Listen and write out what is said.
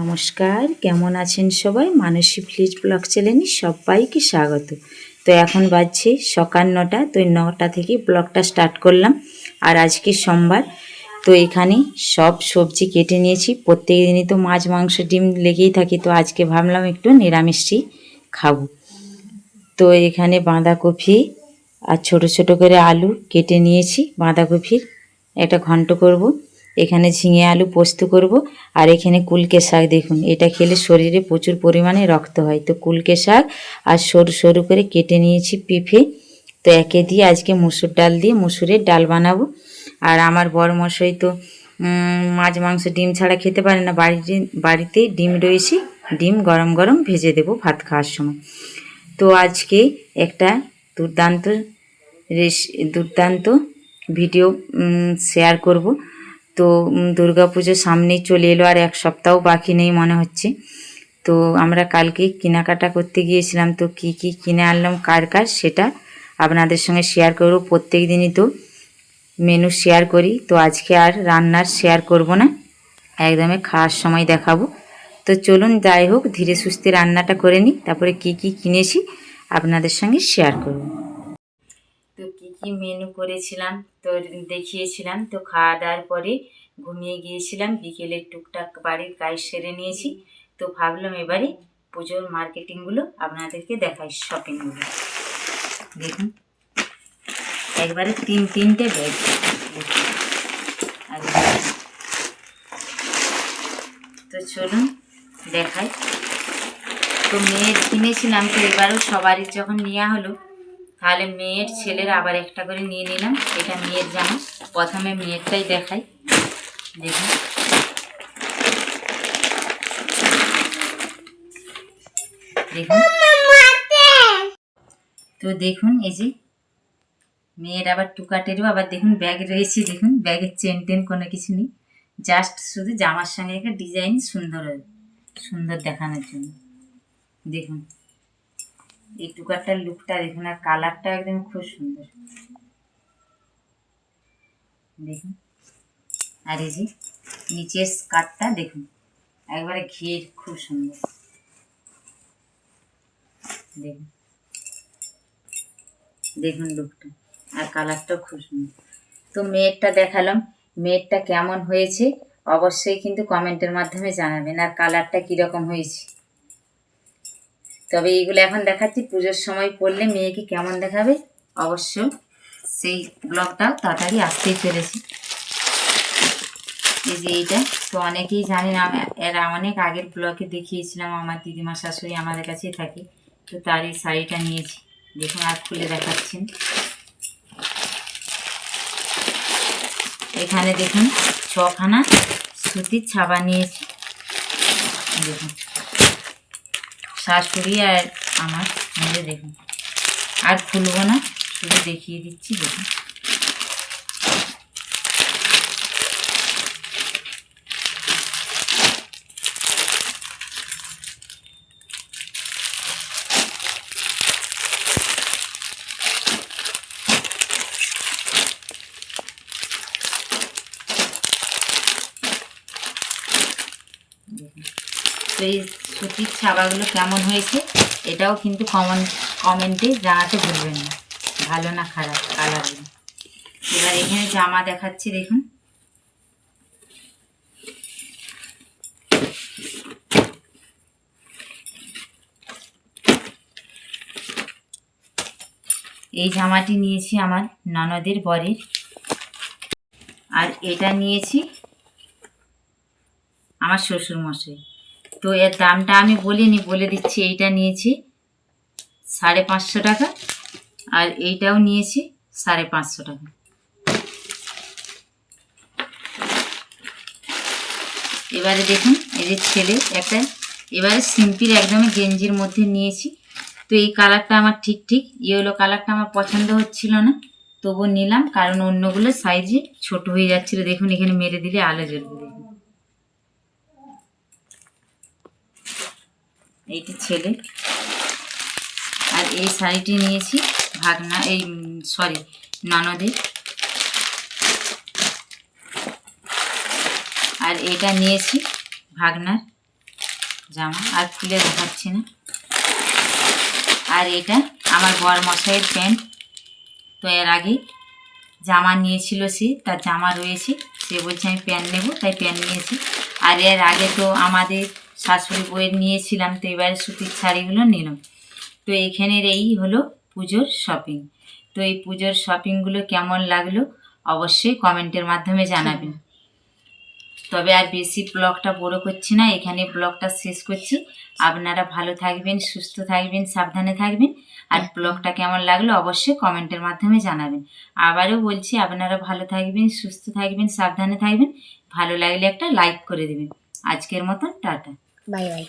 নমস্কার, কেমন আছেন সবাই? মানসী ভিলেজ ব্লগ চ্যানেলে সবাইকে স্বাগত। তো এখন বাজছে সকাল 9টা। তো 9টা থেকে ব্লগটা স্টার্ট করলাম। আর আজকে সোমবার, তো এখানে সব সবজি কেটে নিয়েছি। প্রত্যেক দিনই তো মাছ মাংস ডিম লেগেই থাকে, তো আজকে ভাবলাম একটু নিরামিষই খাবো। তো এখানে বাঁধাকপি আর ছোট ছোট করে আলু কেটে নিয়েছি। বাঁধাকপির একটা ঘন্ট করব, এখানে ঝিঙে আলু পোস্ত করব। আর এখানে কুলকে শাক, দেখুন এটা খেলে শরীরে প্রচুর পরিমাণে রক্ত হয়। তো কুলকে শাক আর সরু সরু করে কেটে নিয়েছি পেঁপে। তো একে দিয়ে আজকে মুসুর ডাল দিয়ে মুসুরের ডাল বানাবো। আর আমার বড় মশাই তো মাছ মাংস ডিম ছাড়া খেতে পারে না। বাড়িতে ডিম রয়েছে, ডিম গরম গরম ভেজে দেবো ভাত খাওয়ার সময়। তো আজকে একটা দুর্দান্ত ভিডিও শেয়ার করব। তো দুর্গাপুজো সামনেই চলে এলো, আর এক সপ্তাহ বাকি নেই মনে হচ্ছে। তো আমরা কালকে কেনাকাটা করতে গিয়েছিলাম। তো কি কি কিনে আনলাম কার সেটা আপনাদের সঙ্গে শেয়ার করব। প্রত্যেক দিনই তো মেনু শেয়ার করি, তো আজকে আর রান্নার শেয়ার করব না, একদমই খাওয়ার সময় দেখাবো। তো চলুন, যাই হোক, ধীরে সুস্থে রান্নাটা করে নিই, তারপরে কি কি কিনেছি আপনাদের সঙ্গে শেয়ার করব। তো কি কি মেনু করেছিলাম তো দেখিয়েছিলাম। তো খাওয়া দাওয়ার পরে ঘুমিয়ে গিয়েছিলাম, বিকেলে টুকটাক বাড়ির কাজ সেরে নিয়েছি। তো ভাবলাম এবারে পুজোর মার্কেটিংগুলো আপনাদেরকে দেখাই, শপিংগুলো। দেখুন একবারে তিনটে ব্যাগ। তো চলুন দেখাই। তো মেয়ের কিনেছিলাম, তো এবারও সবারই যখন নেওয়া হলো, তাহলে মেয়ের ছেলের আবার একটা করে নিয়ে নিলাম। এটা মেয়ের জামা, প্রথমে মেয়েরটাই দেখাই। দেখুন দেখুন তো দেখুন, এই যে মেয়ের আবার টুকাটেরও আবার দেখুন ব্যাগ রয়েছে। দেখুন ব্যাগের চেন টেন কোনো কিছু নেই, জাস্ট শুধু জামার সঙ্গে একটা ডিজাইন সুন্দর দেখানোর জন্য। দেখুন এই টুকারটার লুকটা দেখুন, আর কালারটা একদম খুব সুন্দর। দেখুন, আর এই যে নিচের স্কার্টটা দেখুন, একবারে ঘের খুব সুন্দর। দেখুন দেখুন লুকটা আর কালারটাও খুব সুন্দর। তো মেয়েরটা দেখালাম, মেয়েরটা কেমন হয়েছে অবশ্যই কিন্তু কমেন্টের মাধ্যমে জানাবেন, আর কালারটা কীরকম হয়েছে। তবে এইগুলো এখন দেখাচ্ছি, পুজোর সময় পরলে মেয়েকে কেমন দেখাবে অবশ্য সেই ব্লগটাও তাড়াতাড়ি আসতেই চলেছে। এই যে এইটা তো অনেকেই জানেন, এরা অনেক আগের ব্লগে দেখিয়েছিলাম। আমার দিদিমা শাশুড়ি আমাদের কাছেই থাকে, তো তার এই শাড়িটা নিয়েছি। দেখুন আর খুলে দেখাচ্ছেন। এখানে দেখুন 6খানা সুতির ছাপা নিয়েছি। দেখুন শাশুড়ি আর আমার মিলে। দেখুন আর খুলবো না, শুধু দেখিয়ে দিচ্ছি। দেখুন তো এই সুতির ছাপাগুলো কেমন হয়েছে এটাও কিন্তু কমেন্টে জানাতে ভুলবেন না, ভালো না খারাপ কালারগুলো। এবার এখানে জামা দেখাচ্ছি। দেখুন এই জামাটি নিয়েছি আমার ননদের বরের, আর এটা নিয়েছি আমার শ্বশুর মশাই। তো এর দামটা আমি বলিনি, বলে দিচ্ছি। এইটা নিয়েছি 550 টাকা, আর এইটাও নিয়েছি 550 টাকা। এবারে দেখুন এই যে ছেলে একটা এবারে সিম্পল একদমই গেঞ্জির মধ্যে নিয়েছি। তো এই কালারটা আমার ঠিক ইয়েলো কালারটা আমার পছন্দ হচ্ছিল না, তবু নিলাম, কারণ অন্যগুলো সাইজে ছোট হয়ে যাচ্ছিল। দেখুন এখানে মেরে দিলে আলো জ্বলবে। দেখুন এইটি ছেলে। আর এই শাড়িটি নিয়েছি ভাগনা, ননদের। আর এটা নিয়েছি ভাগনার জামা, আর খুলে দেখাচ্ছি না। আর এটা আমার বর মশাইয়ের প্যান্ট। তো এর আগে জামা নিয়েছিল সে, তার জামা রয়েছে, সে বলছে আমি প্যান্ট নেবো, তাই প্যান্ট নিয়েছি। আর এর আগে তো আমাদের শাশুড়ি বইয়ের নিয়েছিলাম, তো এবারে সুতির শাড়িগুলো নিলাম। তো এখানের এই হলো পুজোর শপিং। তো এই পুজোর শপিংগুলো কেমন লাগলো অবশ্যই কমেন্টের মাধ্যমে জানাবেন। তবে আর বেশি ব্লগটা বড় করছি না, এখানে ব্লগটা শেষ করছি। আপনারা ভালো থাকবেন, সুস্থ থাকবেন, সাবধানে থাকবেন। আর ব্লগটা কেমন লাগলো অবশ্যই কমেন্টের মাধ্যমে জানাবেন। আবারও বলছি, আপনারা ভালো থাকবেন, সুস্থ থাকবেন, সাবধানে থাকবেন। ভালো লাগলে একটা লাইক করে দেবেন। আজকের মতন টাটা, বাই বাই।